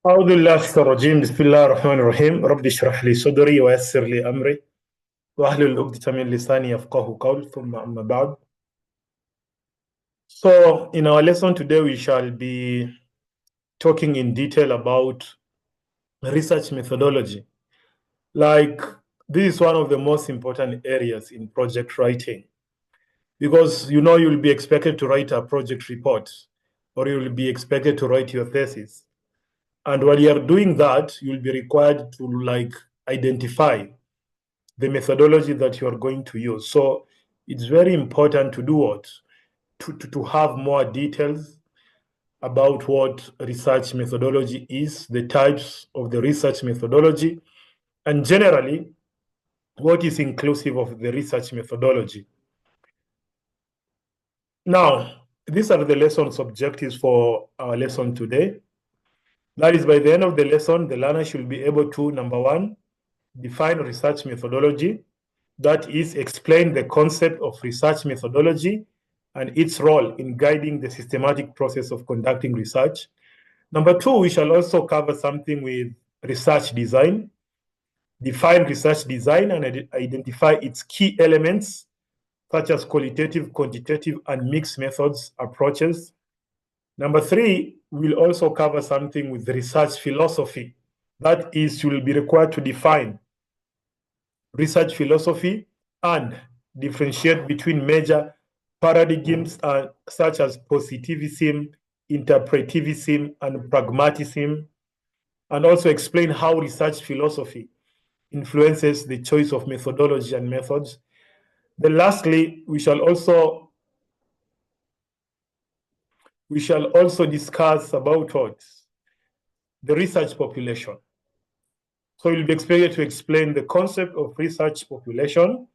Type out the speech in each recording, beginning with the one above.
أعوذ بالله من الرجيم بسم الله الرحمن الرحيم رب اشرح لي صدري ويسر لي أمري واحلل عقدة من لساني يفقه قولي ثم أما بعد. So in our lesson today we shall be talking in detail about research methodology. Like, this is one of the most important areas in project writing because you'll be expected to write a project report or you'll be expected to write your thesis. And while you're doing that, you'll be required to identify the methodology that you are going to use. So it's very important to do what? To have more details about what research methodology is, the types of the research methodology, and generally what is inclusive of the research methodology. Now, these are the lesson's objectives for our lesson today. That is, by the end of the lesson, the learner should be able to, number one, define research methodology. That is, explain the concept of research methodology and its role in guiding the systematic process of conducting research. Number two, we shall also cover something with research design, define research design and identify its key elements, such as qualitative, quantitative, and mixed methods approaches. Number three, we'll also cover something with research philosophy. That is, you will be required to define research philosophy and differentiate between major paradigms such as positivism, interpretivism, and pragmatism, and also explain how research philosophy influences the choice of methodology and methods. Then lastly, we shall also discuss about what? The research population. So you'll be expected to explain the concept of research population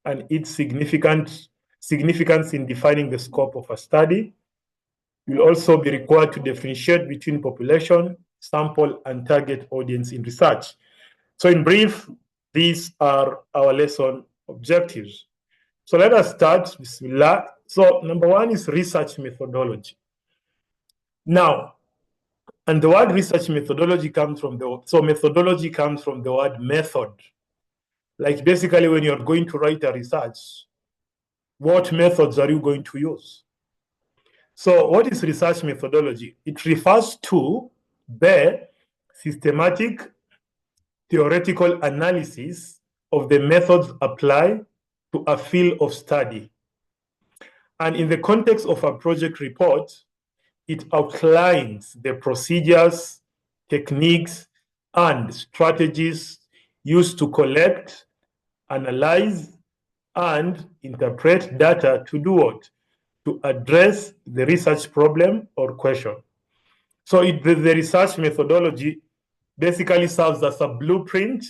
and its significance in defining the scope of a study. You'll also be required to differentiate between population, sample, and target audience in research. So in brief, these are our lesson objectives. So let us start. Bismillah. So number one is research methodology. Now, and the word research methodology comes from methodology comes from the word method. Like, basically, when you're going to write a research, what methods are you going to use? So what is research methodology? It refers to the systematic theoretical analysis of the methods applied to a field of study. And in the context of a project report, it outlines the procedures, techniques, and strategies used to collect, analyze, and interpret data to do what? To address the research problem or question. So the research methodology basically serves as a blueprint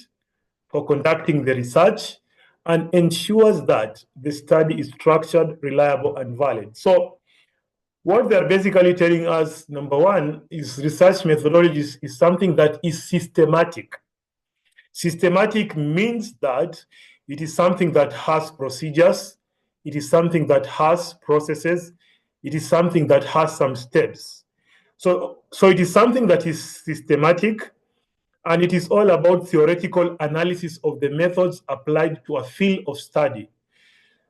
for conducting the research and ensures that the study is structured, reliable, and valid. So what they're basically telling us, number one, is research methodology is something that is systematic. Systematic means that it is something that has procedures, it is something that has processes, it is something that has some steps. So it is something that is systematic, and it is all about theoretical analysis of the methods applied to a field of study.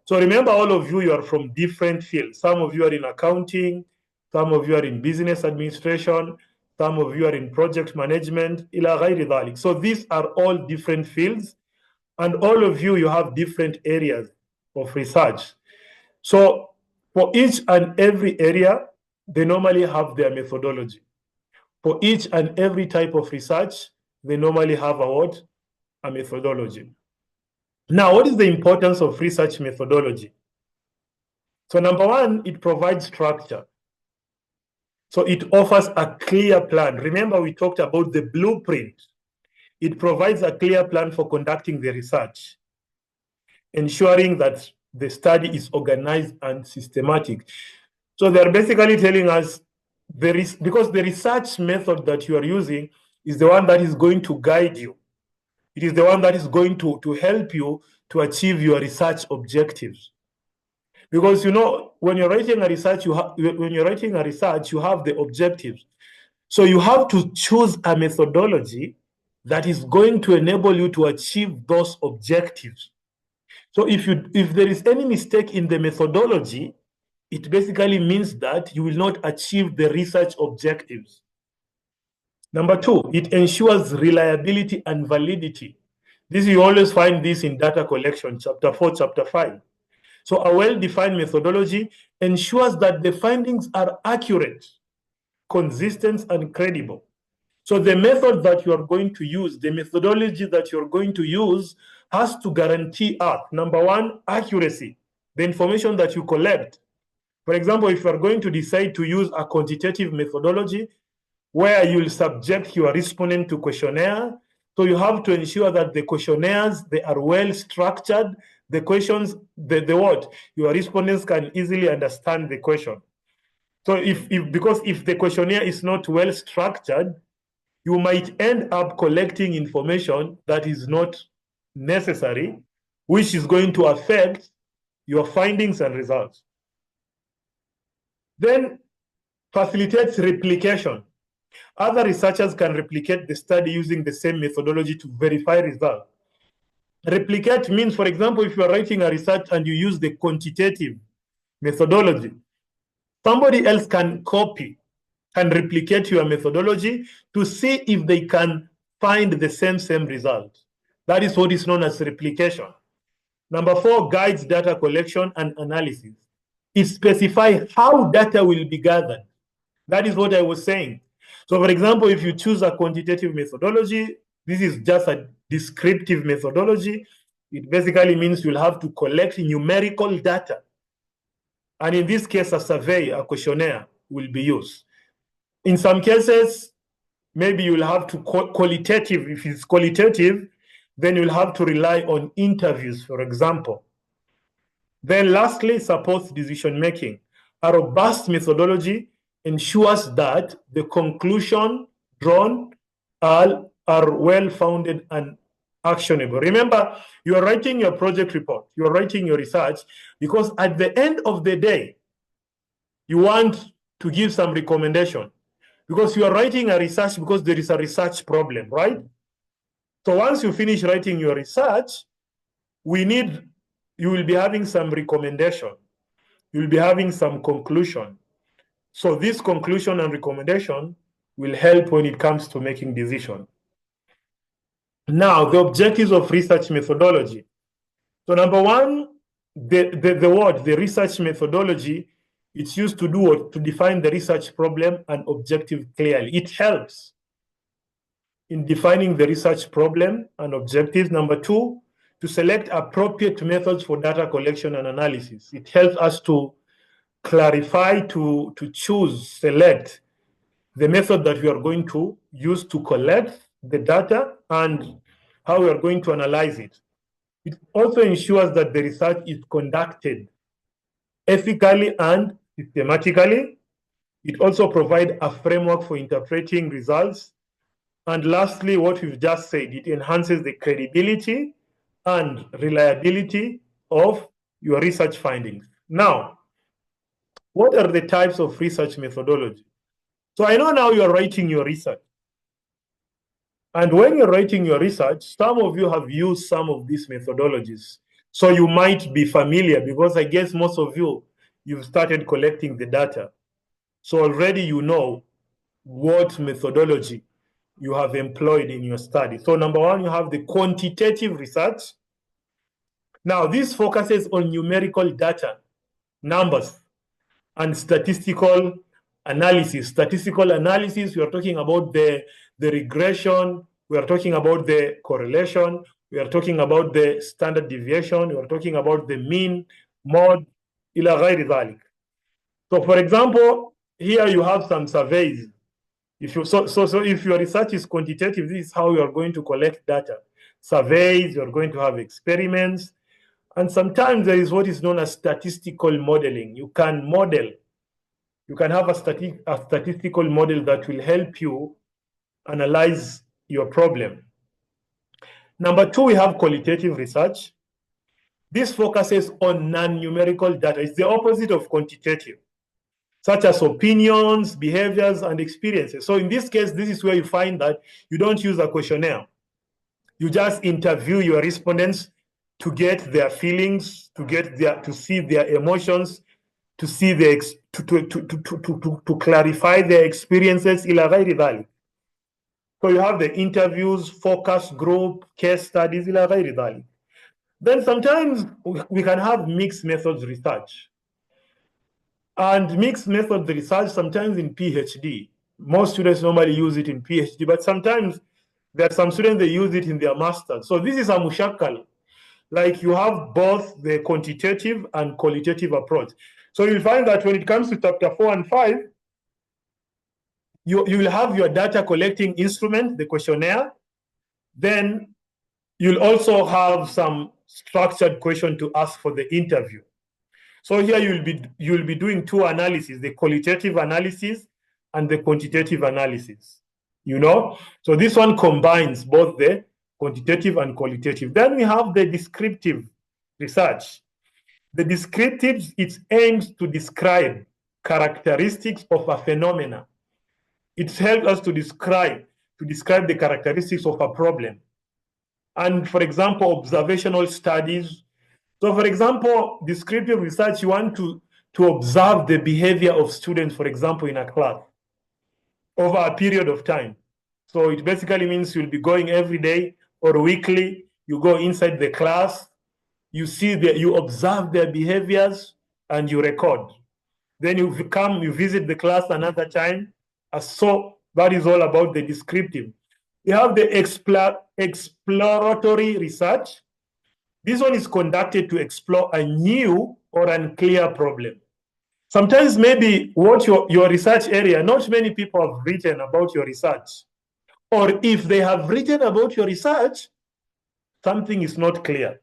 So remember, all of you are from different fields. Some of you are in accounting, some of you are in business administration, some of you are in project management, ila ghayri dhalik. So these are all different fields, and all of you have different areas of research. So for each and every area, they normally have their methodology. For each and every type of research, they normally have a methodology. Now, what is the importance of research methodology? So number one, it provides structure. So it offers a clear plan. Remember, we talked about the blueprint. It provides a clear plan for conducting the research, ensuring that the study is organized and systematic. So they're basically telling us because the research method that you are using is the one that is going to guide you. It is the one that is going to help you to achieve your research objectives. Because when you're writing a research, you have the objectives. So you have to choose a methodology that is going to enable you to achieve those objectives. So if there is any mistake in the methodology, it basically means that you will not achieve the research objectives. Number two, it ensures reliability and validity. This, you always find this in data collection, chapter 4, chapter 5. So a well-defined methodology ensures that the findings are accurate, consistent, and credible. So the method that you are going to use, the methodology that you're going to use has to guarantee us, number one, accuracy, the information that you collect. For example, if you are going to decide to use a quantitative methodology where you'll subject your respondent to questionnaire, so you have to ensure that the questionnaires, they are well structured, the questions, the what? Your respondents can easily understand the question. So because if the questionnaire is not well structured, you might end up collecting information that is not necessary, which is going to affect your findings and results. Then facilitates replication. Other researchers can replicate the study using the same methodology to verify results. Replicate means, for example, if you are writing a research and you use the quantitative methodology, somebody else can copy, can replicate your methodology to see if they can find the same result. That is what is known as replication. Number four, guides data collection and analysis. It specifies how data will be gathered. That is what I was saying. So for example, if you choose a quantitative methodology, this is just a descriptive methodology. It basically means you'll have to collect numerical data. And in this case, a survey, a questionnaire will be used. In some cases, maybe you'll have to qualitative. If it's qualitative, then you'll have to rely on interviews, for example. Then lastly, supports decision making. A robust methodology ensures that the conclusion drawn are well-founded and actionable. Remember, you are writing your project report, you are writing your research, because at the end of the day, you want to give some recommendation. Because you are writing a research because there is a research problem, right? So once you finish writing your research, you will be having some recommendation. You will be having some conclusion. So this conclusion and recommendation will help when it comes to making decisions. Now, the objectives of research methodology. So number one, the research methodology, it's used to do what? To define the research problem and objective clearly. It helps in defining the research problem and objectives. Number two, to select appropriate methods for data collection and analysis. It helps us to clarify, to choose, select the method that we are going to use to collect the data and how we are going to analyze it. It also ensures that the research is conducted ethically and systematically. It also provides a framework for interpreting results. And lastly, what we've just said, it enhances the credibility and reliability of your research findings. Now, what are the types of research methodology? So I know now you're writing your research. And when you're writing your research, some of you have used some of these methodologies. So you might be familiar because I guess most of you've started collecting the data. So already you know what methodology you have employed in your study. So number one, you have the quantitative research. Now this focuses on numerical data, numbers, and statistical analysis. Statistical analysis, we are talking about the regression, we are talking about the correlation, we are talking about the standard deviation, we are talking about the mean, mode, ila ghayri dhalik. So for example, here you have some surveys. If your research is quantitative, this is how you are going to collect data. Surveys, you're going to have experiments, and sometimes there is what is known as statistical modeling. You can model. You can have a statistical model that will help you analyze your problem. Number two, we have qualitative research. This focuses on non-numerical data. It's the opposite of quantitative. such as opinions, behaviors, and experiences. So in this case, this is where you find that you don't use a questionnaire. You just interview your respondents to get their feelings, to see their emotions, to see to clarify their experiences. So you have the interviews, focus group, case studies. Then sometimes we can have mixed methods research. And mixed methods research sometimes in PhD. Most students normally use it in PhD, but sometimes there are some students that use it in their master's. So this is a mushakal. Like you have both the quantitative and qualitative approach. So you'll find that when it comes to chapter 4 and 5, you will have your data collecting instrument, the questionnaire. Then you'll also have some structured question to ask for the interview. So here you'll be doing two analyses, the qualitative analysis and the quantitative analysis. So this one combines both the quantitative and qualitative. Then we have the descriptive research. The descriptive, it aims to describe characteristics of a phenomena. It helps us to describe the characteristics of a problem. And for example, observational studies. So for example, descriptive research, you want to observe the behavior of students, for example, in a class over a period of time. So it basically means you'll be going every day or weekly. You go inside the class, you observe their behaviors, and you record. Then you visit the class another time. So that is all about the descriptive. You have the exploratory research. This one is conducted to explore a new or unclear problem. Sometimes maybe what your research area, not many people have written about your research. Or if they have written about your research, something is not clear.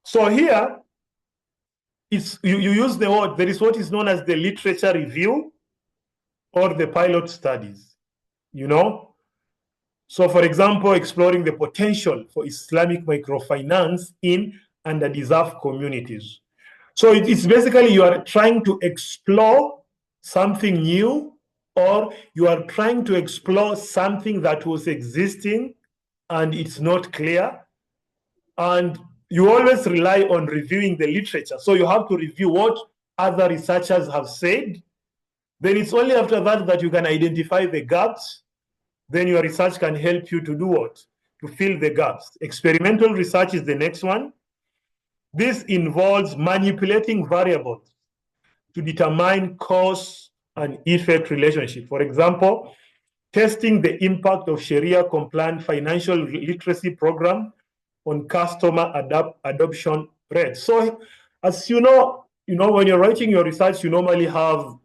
So here, you use the word, there is what is known as the literature review or the pilot studies, So for example, exploring the potential for Islamic microfinance in underdeserved communities. So it's basically you are trying to explore something new, or you are trying to explore something that was existing and it's not clear. And you always rely on reviewing the literature. So you have to review what other researchers have said. Then it's only after that you can identify the gaps. Then your research can help you to do what? To fill the gaps. Experimental research is the next one. This involves manipulating variables to determine cause and effect relationship. For example, testing the impact of Sharia-compliant financial literacy program on customer adoption rates. So, as you know, when you're writing your research, you normally have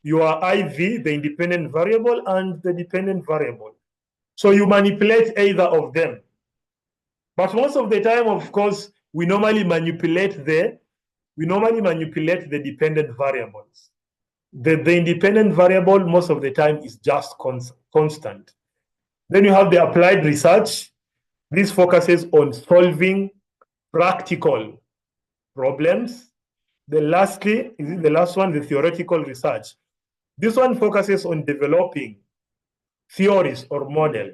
your IV, the independent variable, and the dependent variable. So you manipulate either of them. But most of the time, of course, we normally manipulate the dependent variables. The independent variable most of the time is just constant. Then you have the applied research. This focuses on solving practical problems. The last one, the theoretical research. This one focuses on developing theories or model.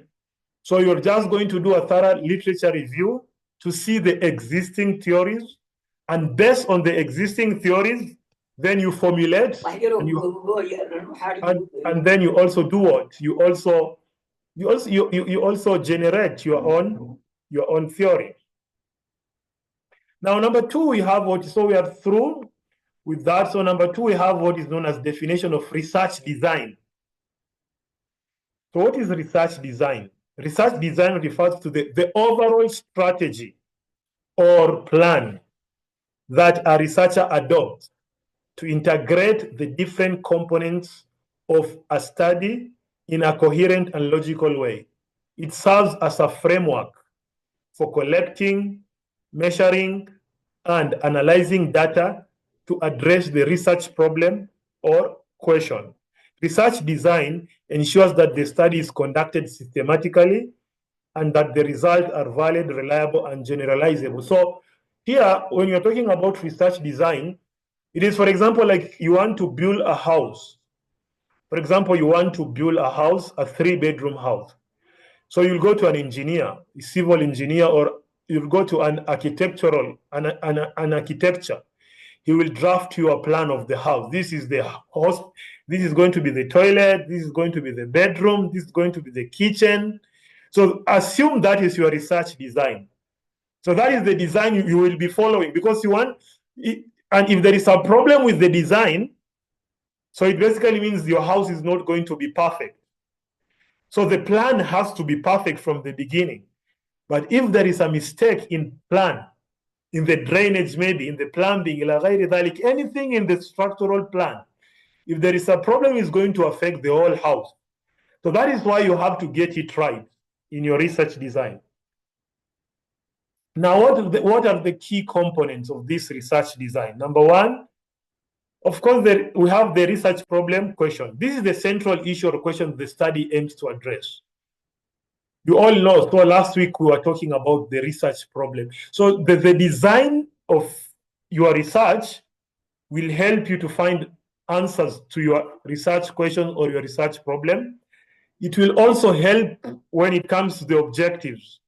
So you're just going to do a thorough literature review to see the existing theories, and based on the existing theories, then you formulate, and then you also do what? You also generate your own theory. Now, number two, we have we are through with that. So number two, we have what is known as definition of research design. So what is research design? Research design refers to the overall strategy or plan that a researcher adopts to integrate the different components of a study in a coherent and logical way. It serves as a framework for collecting, measuring, and analyzing data to address the research problem or question. Research design ensures that the study is conducted systematically and that the results are valid, reliable, and generalizable. So here, when you're talking about research design, It is, for example, like you want to build a house. For example, you want to build a house, a 3-bedroom house. So you'll go to an engineer, a civil engineer, or you'll go to an architecture. He will draft you a plan of the house. This is the house. This is going to be the toilet. This is going to be the bedroom. This is going to be the kitchen. So assume that is your research design. So that is the design you will be following, because you want, and if there is a problem with the design, so it basically means your house is not going to be perfect. So the plan has to be perfect from the beginning. But if there is a mistake in plan, in the drainage, maybe in the plumbing, anything in the structural plan, if there is a problem, it's going to affect the whole house. So that is why you have to get it right in your research design. Now, what are the key components of this research design? Number one, of course, we have the research problem question. This is the central issue or question the study aims to address. You all know, so last week we were talking about the research problem. So the design of your research will help you to find answers to your research question or your research problem. It will also help when it comes to the objectives,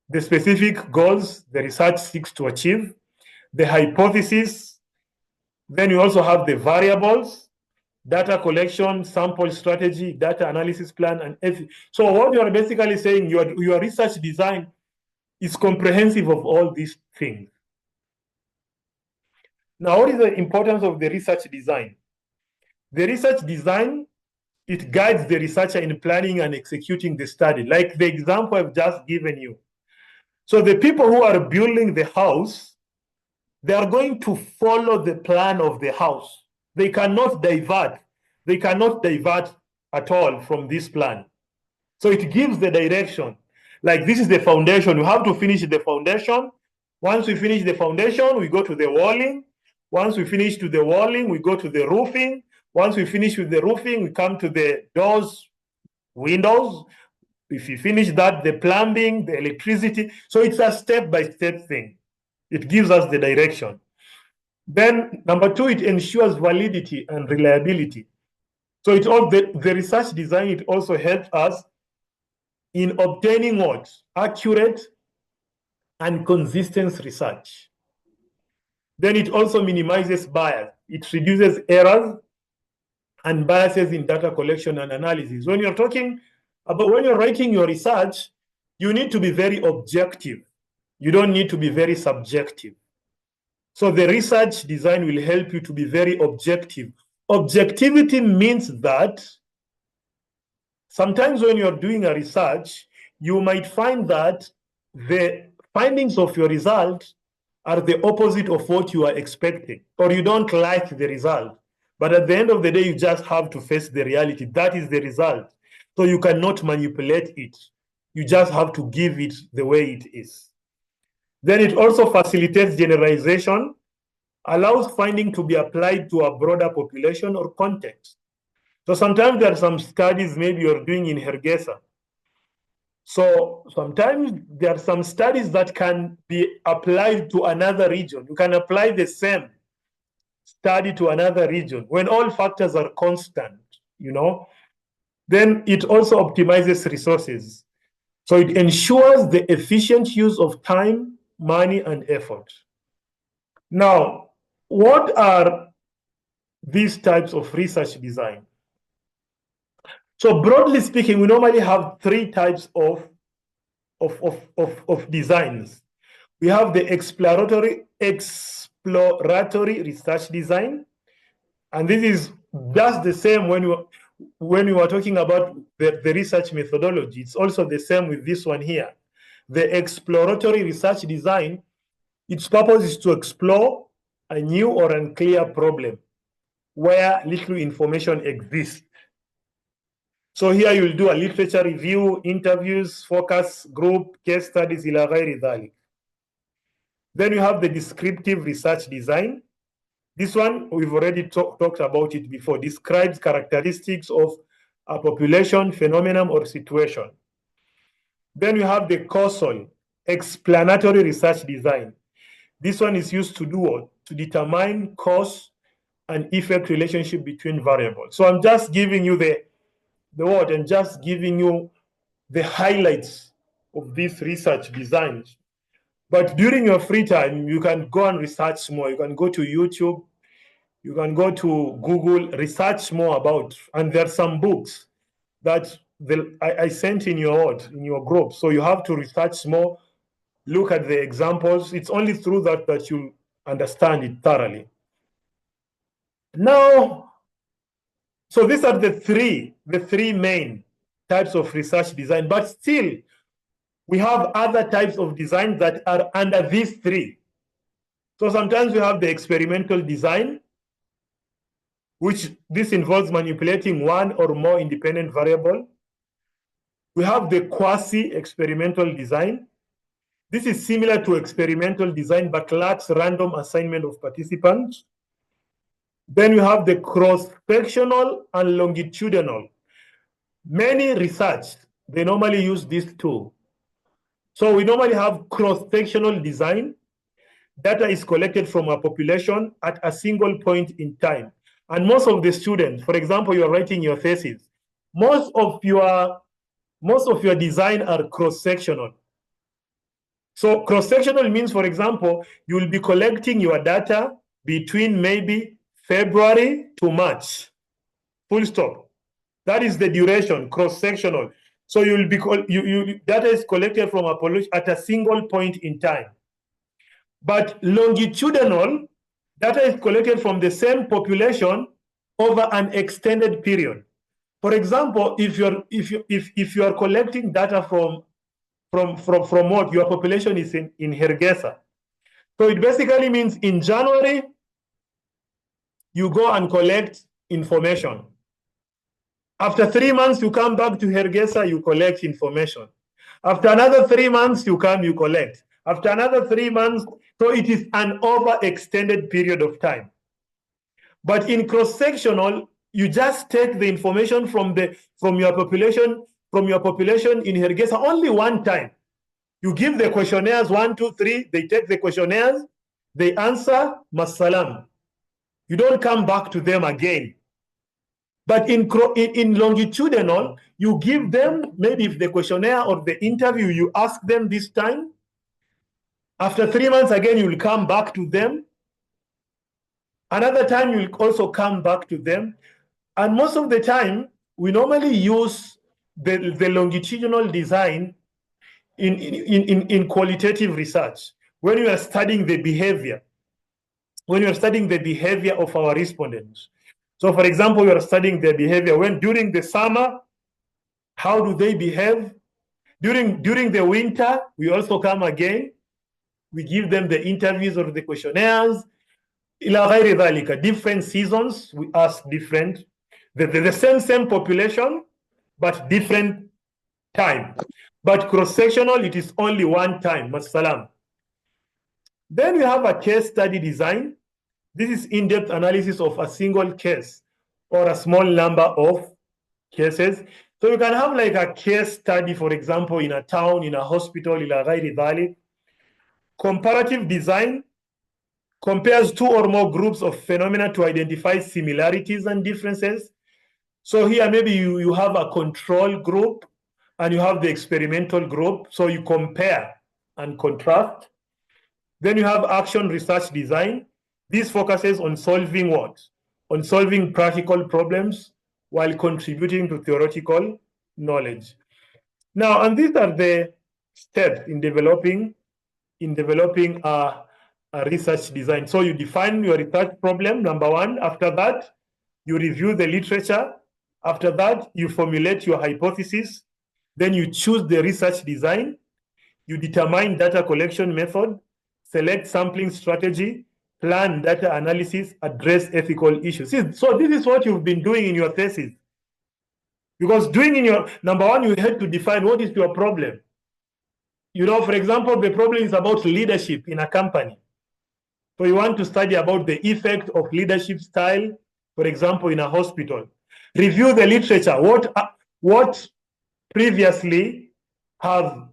the specific goals the research seeks to achieve, the hypothesis. Then you also have the variables, data collection, sample strategy, data analysis plan, and ethics. So what you are basically saying, your research design is comprehensive of all these things. Now, what is the importance of the research design? The research design, it guides the researcher in planning and executing the study, like the example I've just given you. So the people who are building the house, they are going to follow the plan of the house. They cannot divert. They cannot divert at all from this plan. So it gives the direction. Like, this is the foundation. You have to finish the foundation. Once we finish the foundation, we go to the walling. Once we finish to the walling, we go to the roofing. Once we finish with the roofing, we come to the doors, windows. If you finish that, the plumbing, the electricity. So it's a step-by-step thing. It gives us the direction. Then number two, it ensures validity and reliability. So the research design, it also helps us in obtaining what? Accurate and consistent research. Then it also minimizes bias. It reduces errors and biases in data collection and analysis. When you're writing your research, you need to be very objective. You don't need to be very subjective. So the research design will help you to be very objective. Objectivity means that sometimes when you're doing a research, you might find that the findings of your result are the opposite of what you are expecting, or you don't like the result. But at the end of the day, you just have to face the reality. That is the result. So you cannot manipulate it. You just have to give it the way it is. Then it also facilitates generalization, allows finding to be applied to a broader population or context. So sometimes there are some studies maybe you're doing in Hergesa. So sometimes there are some studies that can be applied to another region. You can apply the same study to another region when all factors are constant, Then it also optimizes resources. So it ensures the efficient use of time, money, and effort. Now, what are these types of research design? So broadly speaking, we normally have three types of designs. We have the exploratory research design, and this is just the same when we were talking about the research methodology. It's also the same with this one here. The exploratory research design, its purpose is to explore a new or unclear problem where little information exists. So here you'll do a literature review, interviews, focus group, case studies, ila ghairi dhalik. Then you have the descriptive research design. This one, we've already talked about it before, describes characteristics of a population, phenomenon, or situation. Then you have the causal, explanatory research design. This one is used to do what? to determine cause and effect relationship between variables. So I'm just giving you the word and just giving you the highlights of these research designs. But during your free time, you can go and research more. You can go to YouTube, you can go to Google, research more about, and there are some books that I sent in your group. So you have to research more, look at the examples. It's only through that you understand it thoroughly. Now, so these are the three main types of research design, but still we have other types of design that are under these three. So sometimes we have the experimental design, which this involves manipulating one or more independent variable. We have the quasi-experimental design. This is similar to experimental design, but lacks random assignment of participants. Then you have the cross-sectional and longitudinal. Many research, they normally use these two. So we normally have cross-sectional design. Data is collected from a population at a single point in time. And most of the students, for example, you're writing your thesis, most of your design are cross-sectional. So cross-sectional means, for example, you will be collecting your data between maybe February to March, full stop. That is the duration, cross-sectional. So you will be data is collected from a population at a single point in time. But longitudinal data is collected from the same population over an extended period. For example, if you are collecting data from what your population is in Hergesa, so it basically means in January you go and collect information. After 3 months, you come back to Hergesa, you collect information. After another 3 months, you come, you collect. After another 3 months, so it is an overextended period of time. But in cross-sectional, you just take the information from your population in Hergesa only one time. You give the questionnaires 1, 2, 3, they take the questionnaires, they answer, masalam. You don't come back to them again. But in longitudinal, you give them, maybe if the questionnaire or the interview, you ask them this time. After 3 months, again, you will come back to them. Another time, you will also come back to them. And most of the time, we normally use the longitudinal design in qualitative research, when you are studying the behavior, of our respondents. So, for example, you are studying their behavior when during the summer, how do they behave? During the winter, we also come again. We give them the interviews or the questionnaires. Different seasons, we ask different. The same population, but different time. But cross-sectional, it is only one time. Masalam. Then we have a case study design. This is in-depth analysis of a single case or a small number of cases. So you can have like a case study, for example, in a town, in a hospital, Comparative design compares two or more groups of phenomena to identify similarities and differences. So here, maybe you have a control group and you have the experimental group. So you compare and contrast. Then you have action research design. This focuses on solving what? On solving practical problems while contributing to theoretical knowledge. Now, and these are the steps in developing a research design. So you define your research problem, number one. After that, you review the literature. After that, you formulate your hypothesis. Then you choose the research design. You determine data collection method, select sampling strategy, plan data analysis, address ethical issues. So this is what you've been doing in your thesis. Because doing in your, number one, you had to define what is your problem. You know, for example, the problem is about leadership in a company. So you want to study about the effect of leadership style, for example, in a hospital. Review the literature. What previously have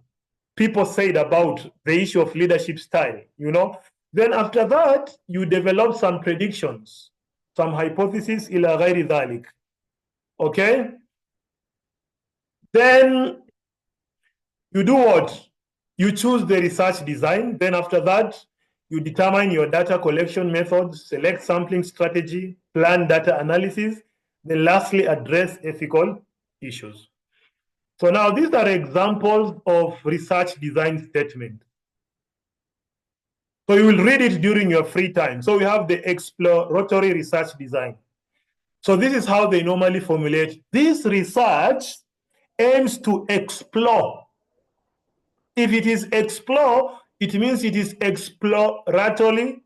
people said about the issue of leadership style? You know, Then after that, you develop some predictions, some hypotheses, ila ghairi dhalik. Okay? Then you do what? You choose the research design. Then after that, you determine your data collection methods, select sampling strategy, plan data analysis, then lastly address ethical issues. So now these are examples of research design statement. So you will read it during your free time. So we have the exploratory research design. So this is how they normally formulate. This research aims to explore. If it is explore, it means it is exploratory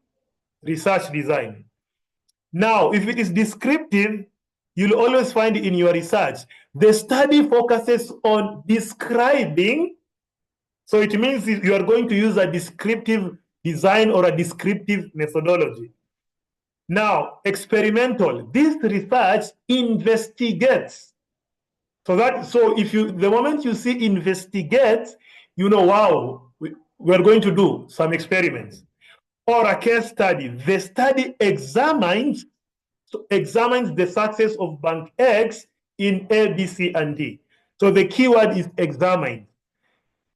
research design. Now, if it is descriptive, you'll always find in your research, the study focuses on describing. So it means you are going to use a descriptive design or a descriptive methodology. Now, experimental, this research investigates. So if you, the moment you see investigate, you know, wow, we're going to do some experiments. Or a case study, the study examines the success of bank X in A, B, C, and D. So the keyword is examine.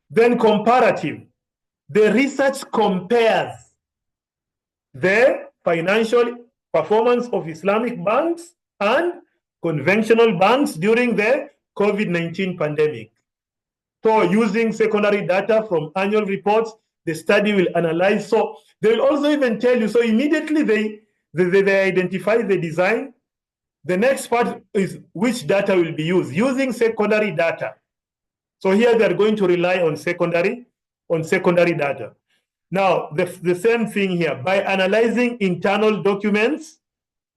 Then comparative, the research compares the financial performance of Islamic banks and conventional banks during the COVID-19 pandemic. So using secondary data from annual reports, the study will analyze. So they will also even tell you, so immediately they identify the design. The next part is which data will be used, using secondary data. So here they're going to rely on secondary data. Now, the same thing here, by analyzing internal documents,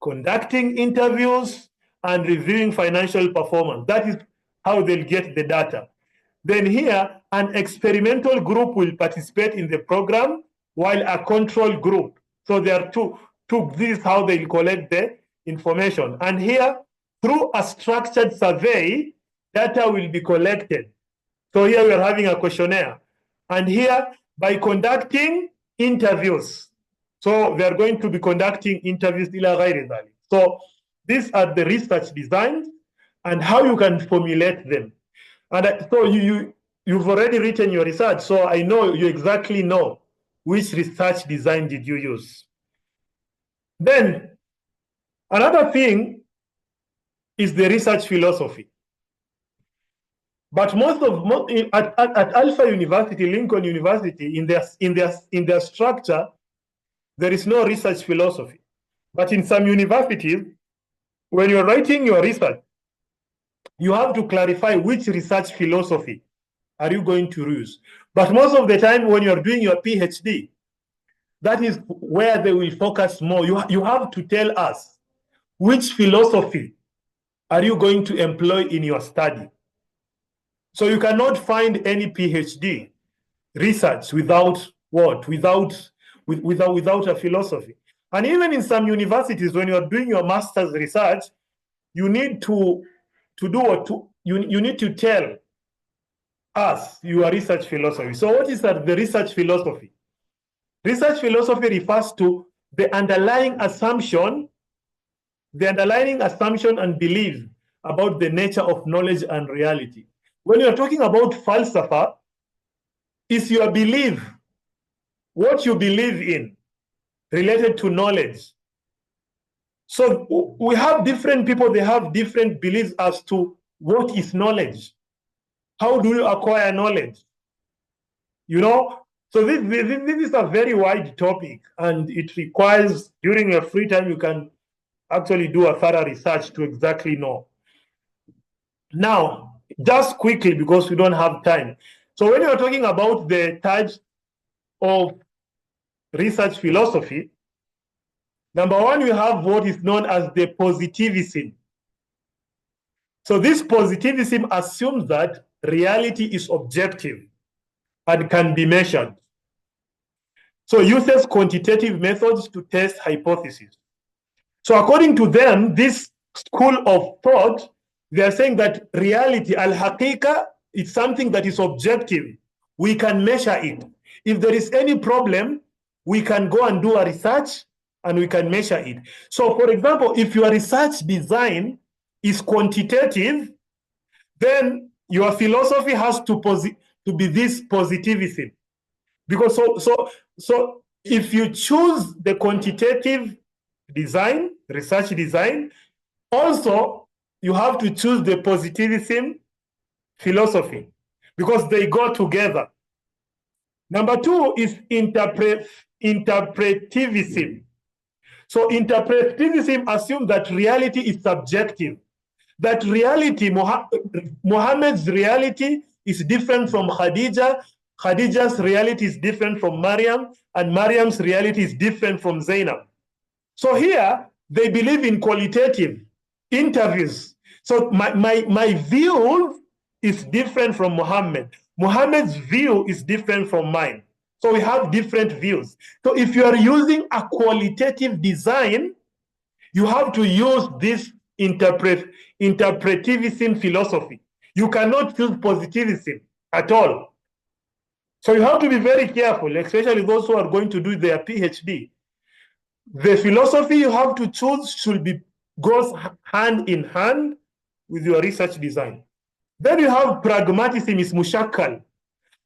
conducting interviews, and reviewing financial performance. That is how they'll get the data. Then here, an experimental group will participate in the program while a control group. So there are two. This is how they'll collect the information. And here, through a structured survey, data will be collected. So here we are having a questionnaire. And here, by conducting interviews. So they're going to be conducting interviews. So these are the research designs and how you can formulate them. And so you've already written your research, so I know you exactly know which research design did you use. Then another thing is the research philosophy. But at Alpha University, Lincoln University, in their structure, there is no research philosophy. But in some universities, when you're writing your research, you have to clarify which research philosophy are you going to use. But most of the time when you're doing your PhD, that is where they will focus more. You have to tell us which philosophy are you going to employ in your study. So you cannot find any PhD research without what? Without a philosophy. And even in some universities, when you're doing your master's research, you need to do what? You need to tell us your research philosophy. So what is that? The research philosophy. Research philosophy refers to the underlying assumption and belief about the nature of knowledge and reality. When you're talking about falsafa, is your belief, what you believe in, related to knowledge. So we have different people, they have different beliefs as to what is knowledge. How do you acquire knowledge? You know, so this is a very wide topic, and it requires, during your free time, you can actually do a thorough research to exactly know. Now, just quickly, because we don't have time. So when you're talking about the types of research philosophy, number one, we have what is known as the positivism. So this positivism assumes that reality is objective and can be measured. So uses quantitative methods to test hypotheses. So according to them, this school of thought, they are saying that reality, al-haqiqa, is something that is objective. We can measure it. If there is any problem, we can go and do a research and we can measure it. So, for example, if your research design is quantitative, then your philosophy has to be this positivism. Because so if you choose the quantitative design, research design, also you have to choose the positivism philosophy because they go together. Number two is interpretivism. So interpretivism assumes that reality is subjective. That reality, Muhammad's reality is different from Khadija. Khadija's reality is different from Maryam, and Maryam's reality is different from Zainab. So here, they believe in qualitative interviews. So my view is different from Muhammad. Muhammad's view is different from mine. So we have different views. So if you are using a qualitative design, you have to use this interpretivism philosophy. You cannot choose positivism at all. So you have to be very careful, especially those who are going to do their PhD. The philosophy you have to choose should be goes hand in hand with your research design. Then you have pragmatism is mushakkal,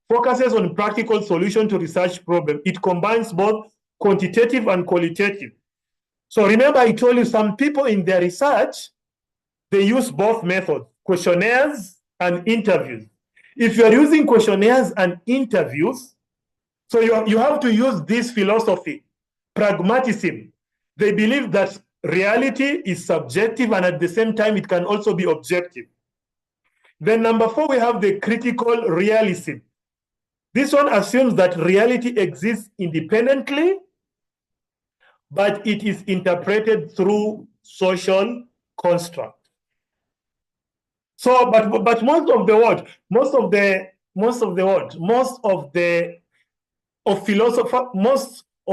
focuses on practical solution to research problem. It combines both quantitative and qualitative. So remember, I told you some people in their research, they use both methods, questionnaires and interviews. If you're using questionnaires and interviews, so you have to use this philosophy, pragmatism. They believe that reality is subjective and at the same time it can also be objective. Then number four, we have the critical realism. This one assumes that reality exists independently, but it is interpreted through social construct. So, but most of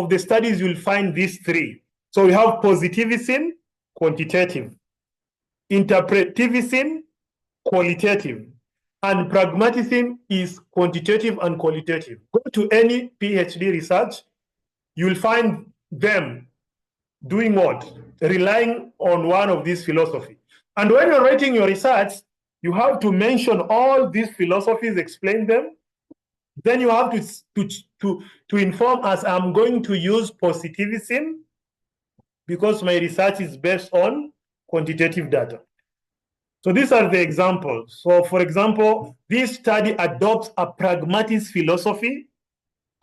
the studies you'll find these three. So we have positivism, quantitative, interpretivism, qualitative, and pragmatism is quantitative and qualitative. Go to any PhD research, you'll find them doing what? Relying on one of these philosophies. And when you're writing your research, you have to mention all these philosophies, explain them. Then you have to inform us, I'm going to use positivism because my research is based on quantitative data. So these are the examples. So for example, this study adopts a pragmatist philosophy,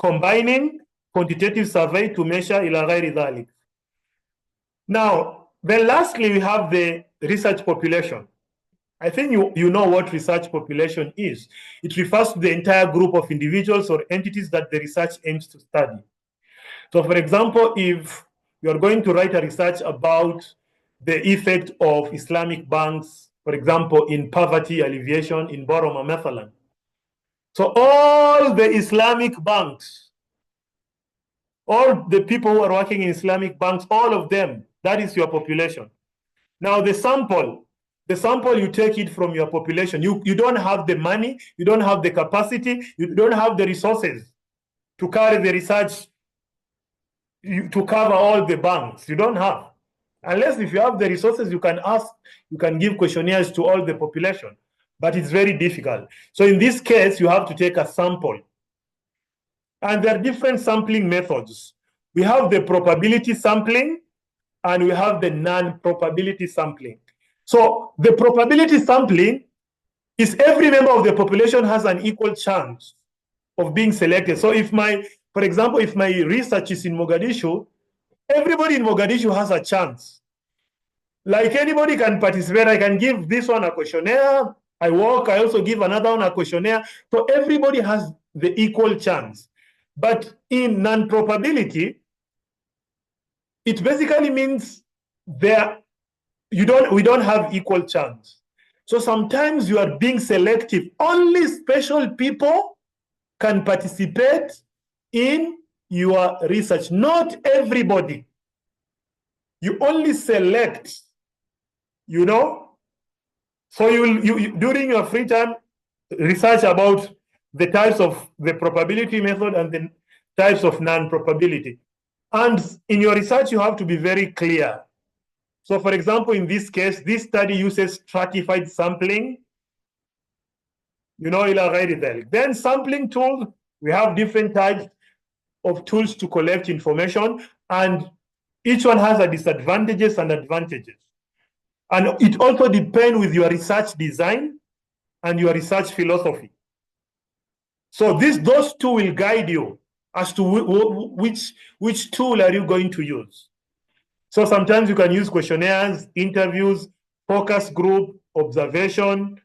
combining quantitative survey to measure ila ghairi dhalik. Now, then lastly, we have the research population. I think you know what research population is. It refers to the entire group of individuals or entities that the research aims to study. So for example, if you are going to write a research about the effect of Islamic banks, for example, in poverty alleviation in Boroma, Mathalan. So all the Islamic banks, all the people who are working in Islamic banks, all of them, that is your population. Now the sample you take it from your population. You don't have the money, you don't have the capacity, you don't have the resources to carry the research to cover all the banks. You don't have. Unless if you have the resources, you can give questionnaires to all the population, but it's very difficult. So in this case, you have to take a sample. And there are different sampling methods. We have the probability sampling and we have the non-probability sampling. So the probability sampling is every member of the population has an equal chance of being selected. So for example, if my research is in Mogadishu, everybody in Mogadishu has a chance. Like anybody can participate. I can give this one a questionnaire. I also give another one a questionnaire. So everybody has the equal chance. But in non-probability, it basically means we don't have equal chance. So sometimes you are being selective. Only special people can participate in your research. Not everybody. You only select, So you during your free time, research about the types of the probability method and then types of non-probability. And in your research, you have to be very clear. So for example, in this case, this study uses stratified sampling. Then sampling tools, we have different types of tools to collect information, and each one has a disadvantages and advantages. And it also depends with your research design and your research philosophy. So those two will guide you as to which tool are you going to use. So sometimes you can use questionnaires, interviews, focus group, observation,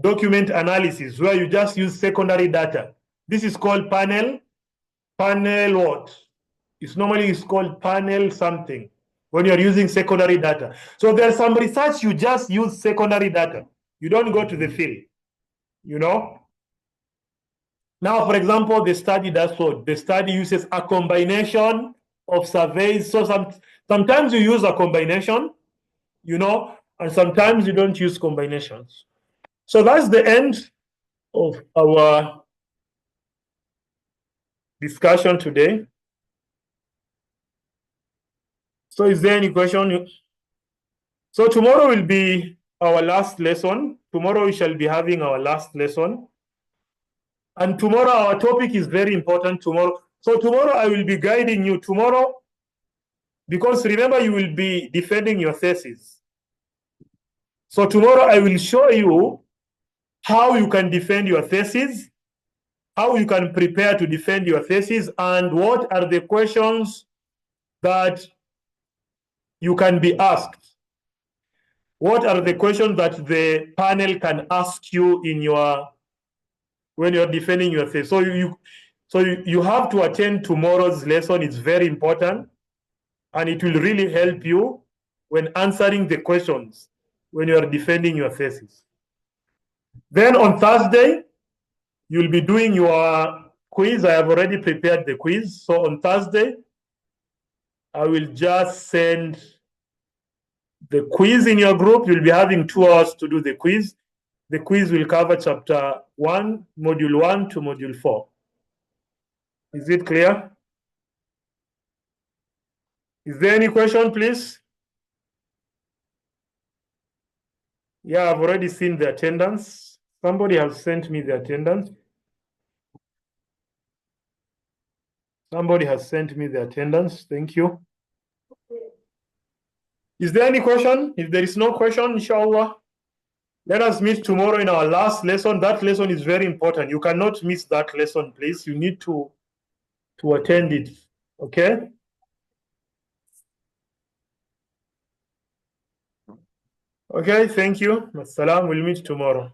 document analysis, where you just use secondary data. This is called panel what? It's called panel something when you're using secondary data. So there's some research you just use secondary data. You don't go to the field, Now, for example, the study does what? The study uses a combination of surveys. So sometimes you use a combination, and sometimes you don't use combinations. So that's the end of our discussion today. So is there any question? So tomorrow will be our last lesson. Tomorrow we shall be having our last lesson. And tomorrow our topic is very important tomorrow. So tomorrow I will be guiding you tomorrow, because remember, you will be defending your thesis. So tomorrow I will show you how you can defend your thesis, how you can prepare to defend your thesis, and what are the questions that you can be asked. What are the questions that the panel can ask you when you're defending your thesis? So you have to attend tomorrow's lesson. It's very important, and it will really help you when answering the questions when you are defending your thesis. Then on Thursday, you'll be doing your quiz. I have already prepared the quiz. So on Thursday, I will just send the quiz in your group. You'll be having 2 hours to do the quiz. The quiz will cover chapter 1, module 1 to module 4. Is it clear? Is there any question, please? Yeah, I've already seen the attendance. Somebody has sent me the attendance. Somebody has sent me the attendance. Thank you. Is there any question? If there is no question, inshallah, let us meet tomorrow in our last lesson. That lesson is very important. You cannot miss that lesson, please. You need to attend it. Okay? Okay, thank you. Assalam. We'll meet tomorrow.